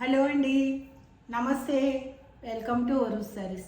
Hello అండి, నమస్తే. Welcome to Oru's sarees.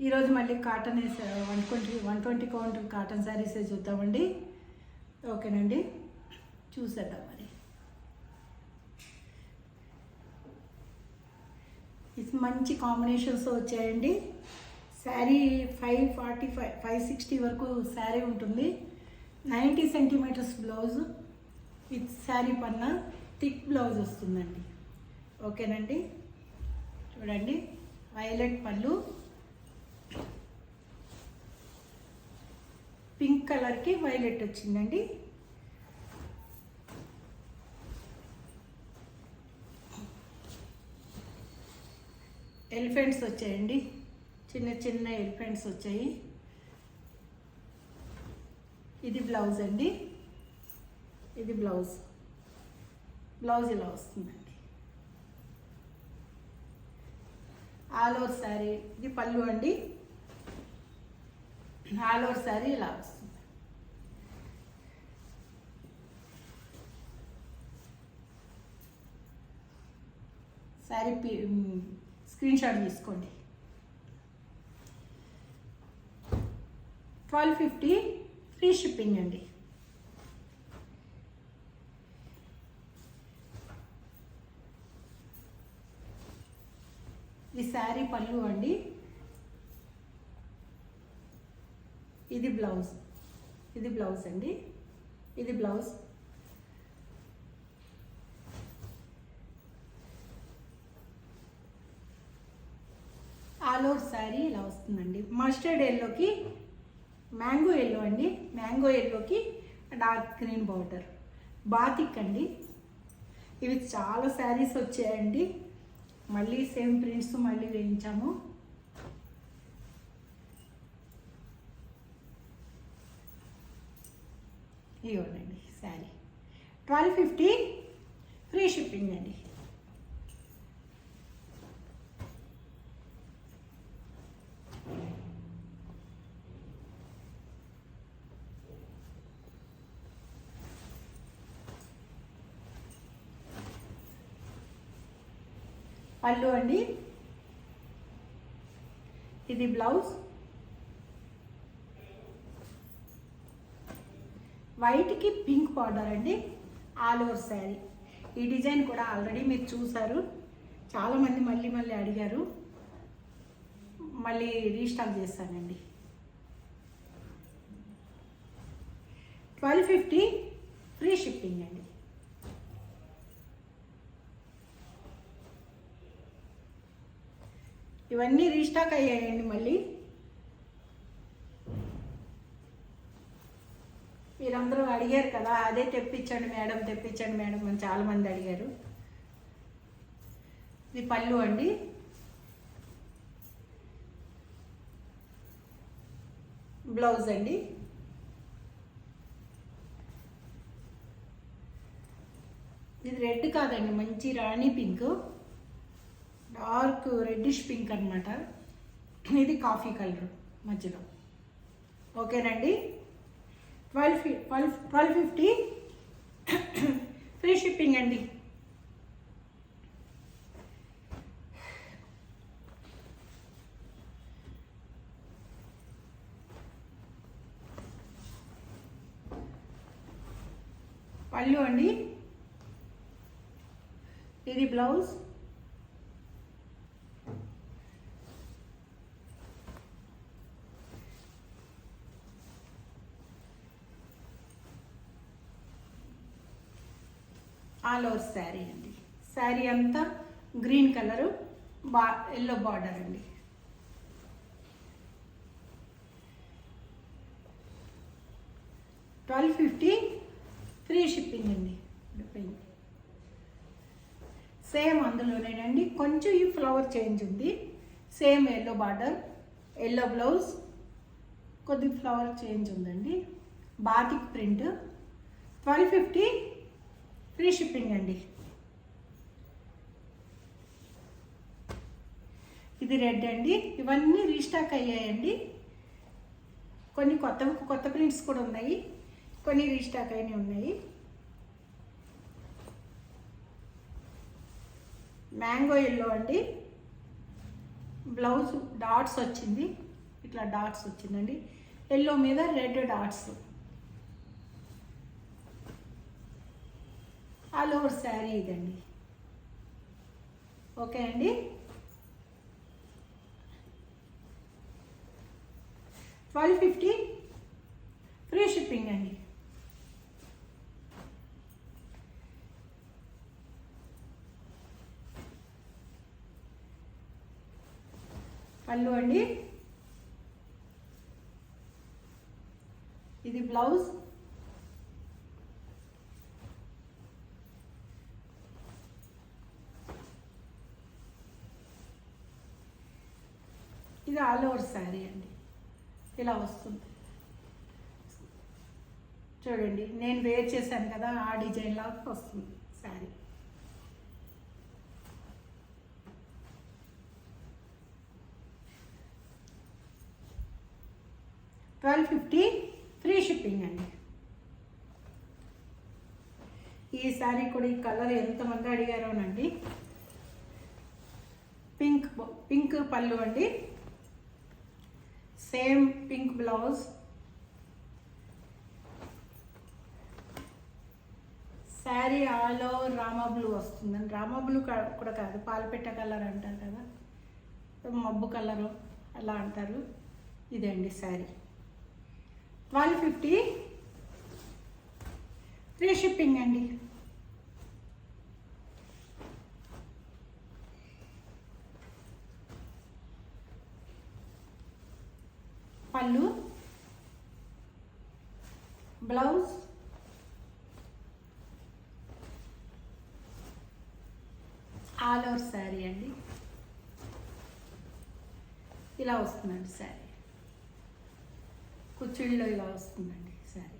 ఈరోజు మళ్ళీ కాటన్ 120 కౌంట్ కాటన్ శారీస్ చూద్దామండి. ఓకేనండి, చూసేద్దాం. మరి ఇది మంచి కాంబినేషన్స్ వచ్చాయండి. శారీ 560 వరకు శారీ ఉంటుంది. 90 సెంటీమీటర్స్ బ్లౌజ్ విత్ శారీ పన్న థిక్ బ్లౌజ్ వస్తుందండి. ఓకేనండి, చూడండి. వైలెట్ పళ్ళు, పింక్ కలర్కి వైలెట్ వచ్చిందండి. ఎలిఫెంట్స్ వచ్చాయండి, చిన్న చిన్న ఎలిఫెంట్స్ వచ్చాయి. ఇది బ్లౌజ్ అండి. ఇది బ్లౌజ్ ఇలా వస్తుందండి. ఆల్ ఓవర్ శారీ ఇది పళ్ళు అండి. ఆల్ ఓవర్ శారీ ఇలా వస్తుంది. శారీ స్క్రీన్ షాట్ తీసుకోండి. 1250 ఫ్రీ షిప్పింగ్ అండి. ఇది శారీ పళ్ళు అండి. ఇది బ్లౌజ్ అండి. ఇది బ్లౌజ్. ఆల్ ఓవర్ శారీ ఇలా వస్తుందండి. మస్టర్డ్ ఎల్లోకి మ్యాంగో ఎల్లో అండి. మ్యాంగో ఎల్లోకి డార్క్ గ్రీన్ బార్డర్. బాతిక్ అండి. ఇవి చాలా శారీస్ వచ్చాయండి. మళ్ళీ సేమ్ ప్రింట్స్ మళ్ళీ వేయించాము. ఇవ్వండి శారీ 1250 ఫ్రీ షిప్పింగ్ అండి. పళ్ళు అండి. ఇది బ్లౌజ్. వైట్కి పింక్ బార్డర్ అండి. All over sari. ఈ డిజైన్ కూడా ఆల్రెడీ మీరు చూసారు. చాలామంది మళ్ళీ అడిగారు. మళ్ళీ రీస్టాక్ చేస్తానండి. 1250 ఫ్రీ షిప్పింగ్ అండి. ఇవన్నీ రీస్టాక్ అయ్యాయండి. మళ్ళీ మీరందరూ అడిగారు కదా, అదే తెప్పించండి మేడం అని చాలామంది అడిగారు. ఇది పళ్ళు అండి. బ్లౌజ్ అండి. ఇది రెడ్ కాదండి, మంచి రాణి పింక్, డార్క్ రెడ్డిష్ పింక్ అనమాట. ఇది కాఫీ కలర్ మధ్యలో. ఓకేనండి, 1250 ఫ్రీ షిప్పింగ్ అండి. పళ్ళు అండి. ఇది బ్లౌజ్. ఆల్ ఓవర్ శారీ అండి. శారీ అంతా గ్రీన్ కలరు, ఎల్లో బార్డర్ అండి. $1250 ఫ్రీ షిప్పింగ్ అండి. సేమ్ అందులోనేనండి, కొంచెం ఈ ఫ్లవర్ చేంజ్ ఉంది. Same yellow border, yellow blouse, కొద్ది ఫ్లవర్ చేంజ్ ఉందండి. Batik print. 1250 ఫ్రీ షిప్పింగ్ అండి. ఇది రెడ్ అండి. ఇవన్నీ రీస్టాక్ అయ్యాయండి. కొన్ని కొత్త ప్రింట్స్ కూడా ఉన్నాయి, కొన్ని రీస్టాక్ అయినవి ఉన్నాయి. మ్యాంగో ఎల్లో అండి. బ్లౌజ్ డాట్స్ వచ్చింది, ఇట్లా డాట్స్ వచ్చిందండి. ఎల్లో మీద red dots. All over sari ఇదండి. ఓకే అండి. 1250 ఫ్రీ షిప్పింగ్ అండి. పళ్ళు అండి, ఇది బ్లౌజ్. ఇది ఆల్ ఓవర్ శారీ అండి, ఇలా వస్తుంది. చూడండి, నేను వేర్ చేశాను కదా, ఆ డిజైన్ లాగా వస్తుంది శారీ. $1250 ఫ్రీ షిప్పింగ్ అండి. ఈ శారీ కూడా ఈ కలర్ ఎంతమంది అడిగారోనండి. పింక్ పళ్ళు అండి, same pink blouse. Sari all over Rama blue వస్తుందండి. రామా బ్లూ కూడా కాదు, పాలపెట్ట కలర్ అంటారు కదా, మబ్బు కలరు అలా అంటారు. ఇదండి శారీ. 1250 ఫ్రీ షిప్పింగ్ అండి. పళ్ళు, బ్లౌజ్, ఆల్ ఓవర్ శారీ అండి. ఇలా వస్తుందండి శారీ, కుచ్చిళ్ళలో ఇలా వస్తుందండి శారీ.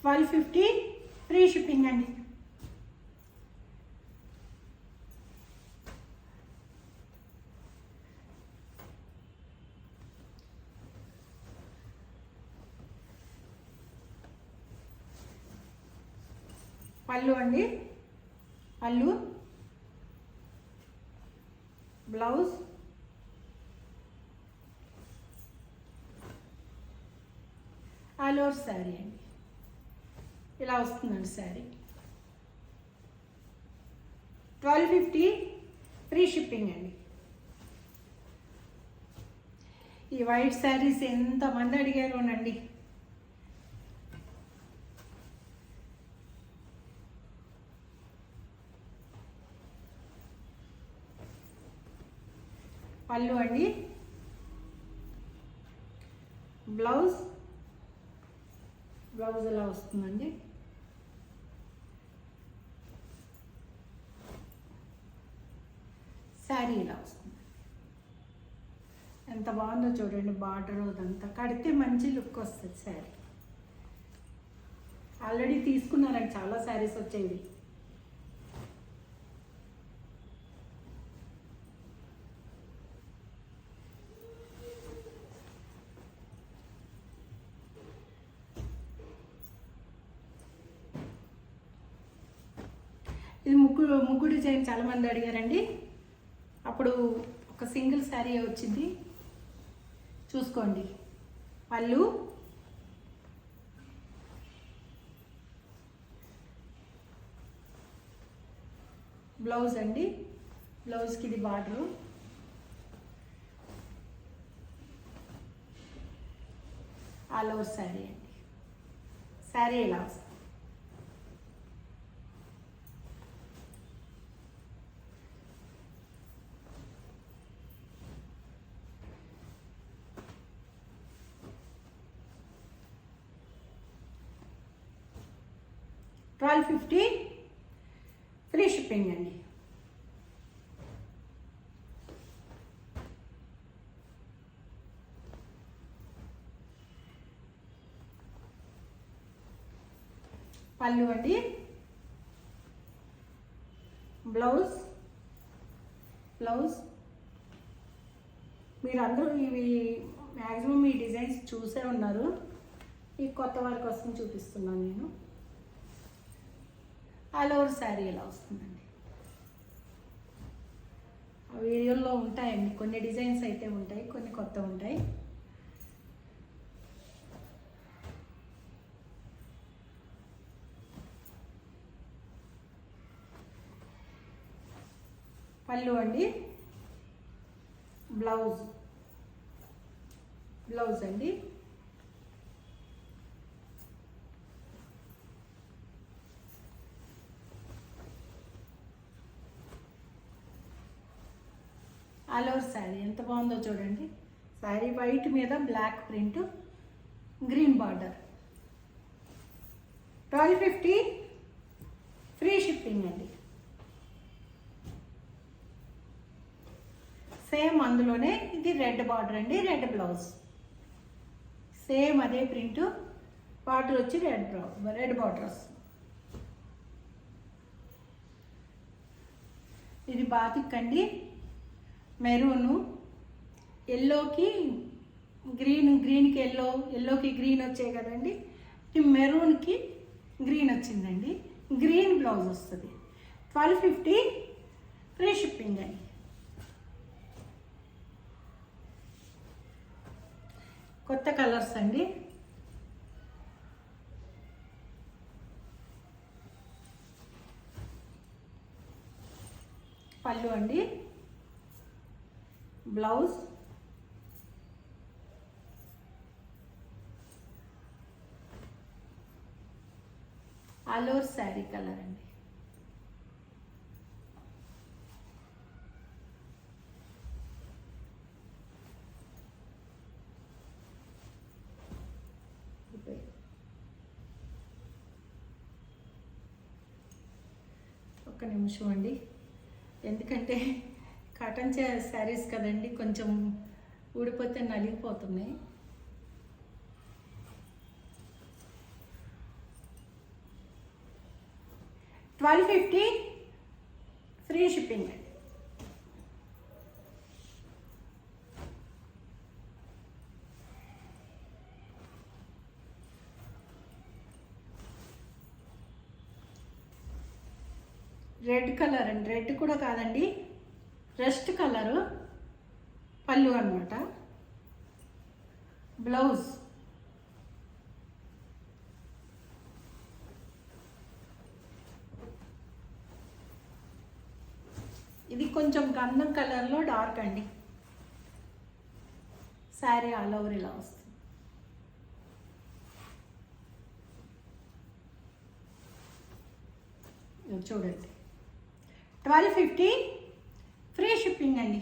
1250 ఫ్రీ షిప్పింగ్ అండి. పళ్ళు అండి, పళ్ళు, బ్లౌజ్, ఆల్ ఓవర్ శారీ అండి. ఇలా వస్తుందండి శారీ. 1250 ఫ్రీ షిప్పింగ్ అండి. ఈ వైట్ శారీస్ ఎంతమంది అడిగారోనండి. పళ్ళు అండి, బ్లౌజ్ ఇలా వస్తుందండి. శారీ ఇలా వస్తుంది. ఎంత బాగుందో చూడండి, బార్డర్ అదంతా కడితే మంచి లుక్ వస్తుంది శారీ. ఆల్రెడీ తీసుకున్నారండి, చాలా శారీస్ వచ్చేవి. ఇది ముగ్గు డిజైన్ చాలామంది అడిగారండి. అప్పుడు ఒక సింగిల్ శారీ వచ్చింది, చూసుకోండి. పళ్ళు, బ్లౌజ్ అండి, బ్లౌజ్కి ఇది బార్డరు. ఆల్ ఓవర్ శారీ అండి. శారీ ఇలా వస్తుంది. $1250 ఫ్రీ షిప్పింగ్ అండి. పళ్ళు అండి, బ్లౌజ్, మీరు అందరూ ఇవి మ్యాక్సిమం ఈ డిజైన్స్ చూసే ఉన్నారు. ఈ కొత్త వారి కోసం చూపిస్తున్నాను నేను. ఆల్ ఓవర్ శారీ ఇలా వస్తుందండి. ఆ వీడియోలో ఉంటాయండి, కొన్ని డిజైన్స్ అయితే ఉంటాయి, కొన్ని కొత్త ఉంటాయి. పళ్ళు అండి, బ్లౌజ్ అండి. ఆల్ ఓవర్ శారీ ఎంత బాగుందో చూడండి. శారీ వైట్ మీద black print, green border. 1250 free shipping అండి. సేమ్ అందులోనే ఇది రెడ్ బార్డర్ అండి, రెడ్ బ్లౌజ్. సేమ్ అదే ప్రింట్, బార్డర్ వచ్చి రెడ్ బార్డర్ వస్తుంది. ఇది బాతిక్ అండి, మెరూను, ఎల్లోకి గ్రీన్, గ్రీన్కి ఎల్లోకి గ్రీన్ వచ్చాయి కదండి. ఇది మెరూన్కి గ్రీన్ వచ్చిందండి. గ్రీన్ బ్లౌజ్ వస్తుంది. 1250 ఫ్రీ షిప్పింగ్ అండి. కొత్త కలర్స్ అండి. పళ్ళు అండి, blouse, all over sari colour అండి. ఒక్క నిమిషం అండి, ఎందుకంటే కాటన్ శారీస్ కదండి, కొంచెం ఊడిపోతే నలిగిపోతున్నాయి. $1250 ఫ్రీ షిప్పింగ్ అండి. రెడ్ కలర్ అండి, రెడ్ కూడా కాదండి, రస్ట్ కలరు. పళ్ళు అన్నమాట. బ్లౌజ్, ఇది కొంచెం గంధం కలర్లో డార్క్ అండి. శారీ ఆల్ ఓవర్ ఇలా వస్తుంది. చూడండి, 1250 ఫ్రీ షిప్పింగ్ అండి.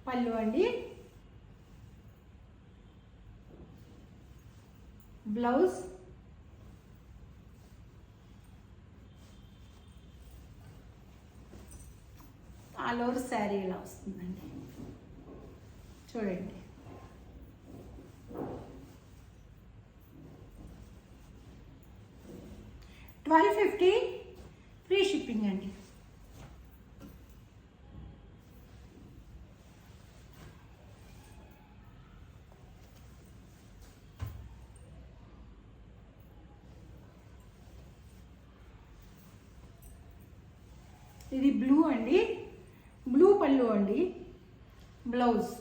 పళ్ళు అండి, బ్లౌజ్, ఆల్ ఓవర్ శారీ ఇలా వస్తుందండి. చూడండి, $1250 ఫ్రీ షిప్పింగ్ అండి. ఇది బ్లూ అండి, బ్లూ పళ్ళు అండి, బ్లౌజ్.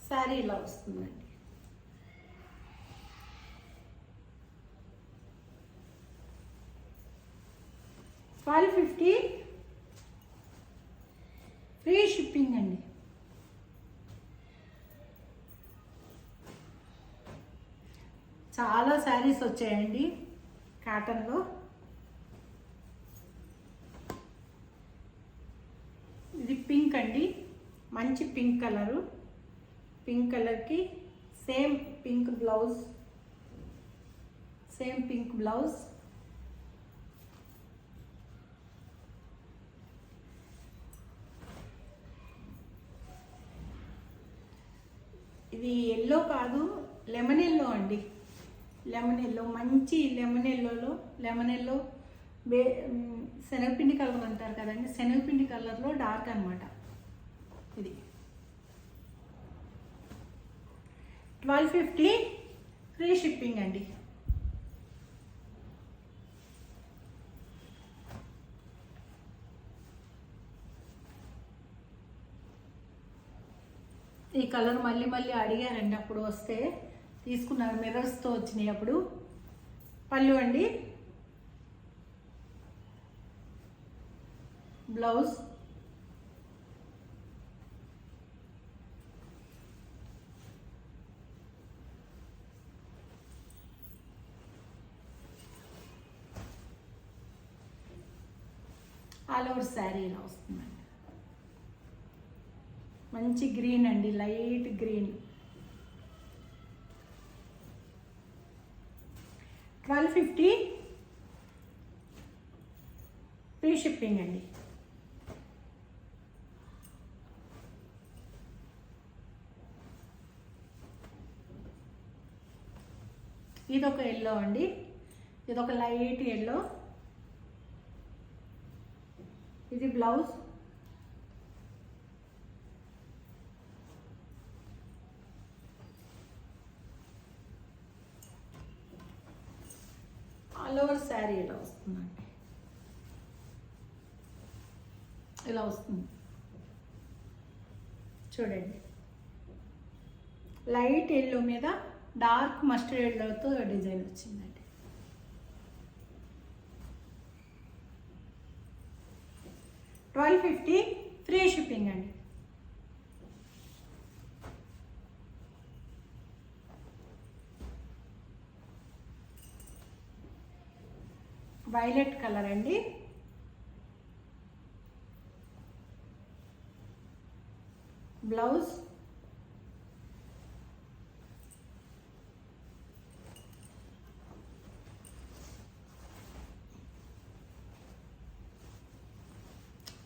శారీ ఇలా వస్తుందండి. $1250 ఫ్రీ షిప్పింగ్ అండి. చాలా శారీస్ వచ్చాయండి కాటన్లో. ఇది పింక్ అండి, మంచి పింక్ కలరు. పింక్ కలర్కి same pink blouse, same pink blouse. ఇది ఎల్లో కాదు, లెమన్ ఎల్లో అండి, లెమన్ ఎల్లో, మంచి లెమన్ ఎల్లోలో, లెమన్ ఎల్లో శనగపిండి కలర్ అంటారు కదండి, శనగపిండి కలర్లో డార్క్ అనమాట ఇది. 1250 ఫ్రీ షిప్పింగ్ అండి. ఈ కలర్ మళ్ళీ మళ్ళీ అడిగారండి, అప్పుడు వస్తే తీసుకున్నారు, మిర్రర్స్తో వచ్చినాయి అప్పుడు. పళ్ళు అండి, బ్లౌజ్, ఆల్ ఓవర్ శారీ ఇలా వస్తుందండి. మంచి గ్రీన్ అండి, లైట్ గ్రీన్. 1250 ఫ్రీ షిప్పింగ్ అండి. ఇదొక ఎల్లో అండి, ఇదొక లైట్ ఎల్లో. ఇది బ్లౌజ్, ఆల్ ఓవర్ శారీ ఇలా వస్తుందండి, ఇలా వస్తుంది చూడండి. లైట్ ఎల్లో మీద డార్క్ మస్టర్డ్ ఎల్లోతో డిజైన్ వచ్చిందండి. $1250 ఫ్రీ షిప్పింగ్ అండి. వైలెట్ కలర్ అండి, బ్లౌజ్,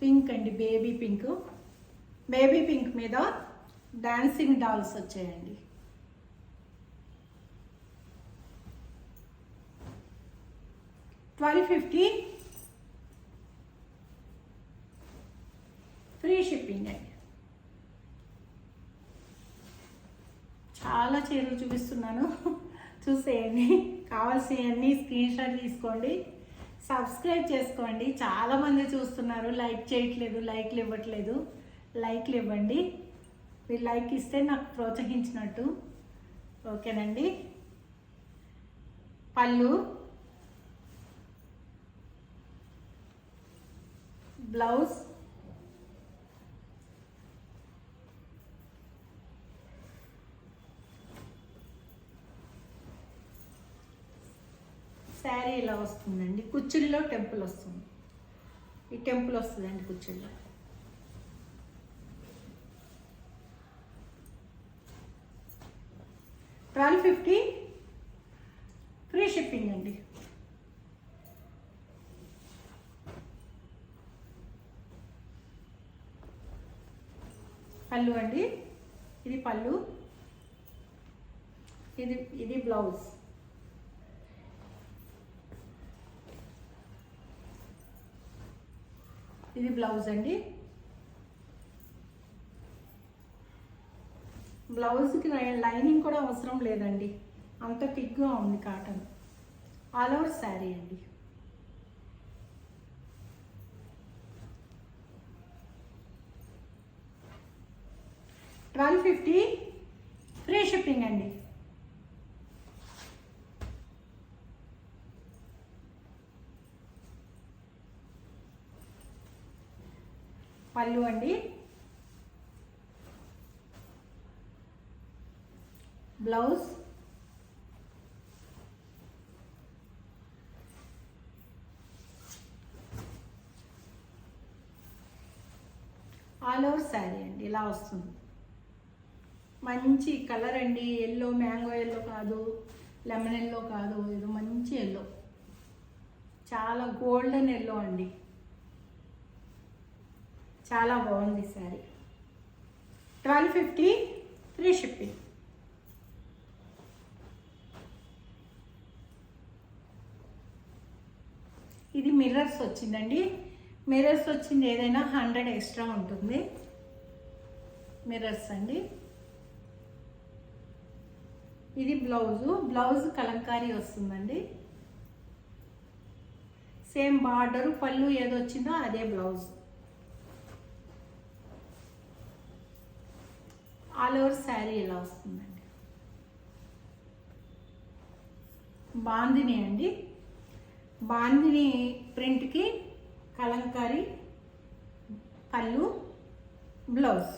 పింక్ అండి, బేబీ పింక్. బేబీ పింక్ మీద డాన్సింగ్ డాల్స్ వచ్చాయండి. $1250 ఫ్రీ షిప్పింగ్ అండి. చాలా చీరలు చూపిస్తున్నాను, చూసేయండి. కావాల్సినవన్నీ స్క్రీన్ షాట్ తీసుకోండి, సబ్స్క్రైబ్ చేసుకోండి. చాలామంది చూస్తున్నారు, లైక్ చేయట్లేదు, లైక్లు ఇవ్వట్లేదు. లైక్లు ఇవ్వండి, మీరు లైక్ ఇస్తే నాకు ప్రోత్సహించినట్టు. ఓకేనండి. పళ్ళు, బ్లౌజ్, శారీ ఇలా వస్తుందండి. కుచ్చుల్లో టెంపుల్ వస్తుంది, ఈ టెంపుల్ వస్తుందండి కుచ్చుల్లో. $1250 ఫ్రీ షిప్పింగ్ అండి. పళ్ళు అండి, ఇది పళ్ళు, ఇది బ్లౌజ్. ఇది బ్లౌజ్ అండి. బ్లౌజ్కి లైనింగ్ కూడా అవసరం లేదండి, అంత థిక్గా ఉంది కాటన్. ఆల్ ఓవర్ శారీ అండి. $1250 ఫ్రీ షిప్పింగ్ అండి. పళ్ళు అండి, బ్లౌజ్, ఆల్ ఓవర్ శారీ అండి ఇలా వస్తుంది. మంచి కలర్ అండి, ఎల్లో, మ్యాంగో ఎల్లో కాదు, లెమన్ ఎల్లో కాదు, ఇది మంచి ఎల్లో, చాలా గోల్డెన్ ఎల్లో అండి. చాలా బాగుంది శారీ. $1250 free shipping. మిర్రర్స్ వచ్చిందండి. మిర్రర్స్ వచ్చింది ఏదైనా 100 ఎక్స్ట్రా ఉంటుంది. మిర్రర్స్ అండి. ఇది బ్లౌజ్ కలంకారీ వస్తుందండి. సేమ్ బార్డరు పళ్ళు ఏదొచ్చిందో అదే బ్లౌజ్. ఆల్ ఓవర్ శారీ ఇలా వస్తుందండి. బాందిని అండి. బాందిని ప్రింట్కి కలంకారీ పళ్ళు, బ్లౌజ్,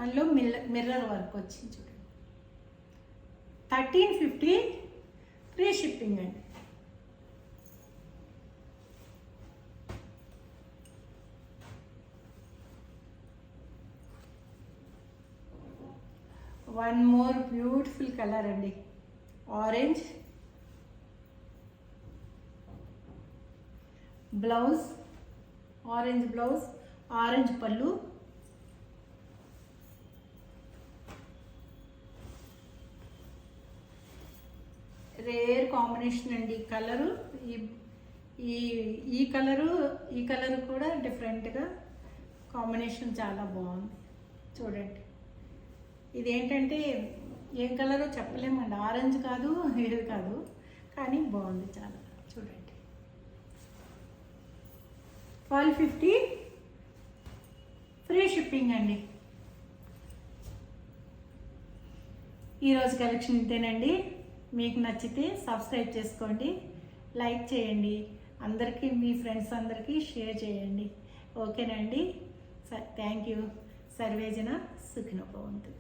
అందులో మిర్రర్ వర్క్ వచ్చింది చూడండి. 1350 ఫ్రీ షిప్పింగ్ అండి. వన్ మోర్ బ్యూటిఫుల్ కలర్ అండి. ఆరెంజ్ బ్లౌజ్, ఆరెంజ్ పళ్ళు, రేర్ కాంబినేషన్ అండి. కలరు ఈ కలరు కూడా డిఫరెంట్గా కాంబినేషన్ చాలా బాగుంది చూడండి. ఇదేంటంటే ఏం కలరో చెప్పలేమండి. ఆరెంజ్ కాదు, ఇది కాదు, కానీ బాగుంది చాలా చూడండి. 1250 ఫ్రీ షిప్పింగ్ అండి. ఈరోజు కలెక్షన్ ఇంతేనండి. మీకు నచ్చితే సబ్స్క్రైబ్ చేసుకోండి, లైక్ చేయండి, అందరికీ మీ ఫ్రెండ్స్ అందరికీ షేర్ చేయండి. ఓకేనండి. Thank you. సర్వేజన సుఖినో భవంతు.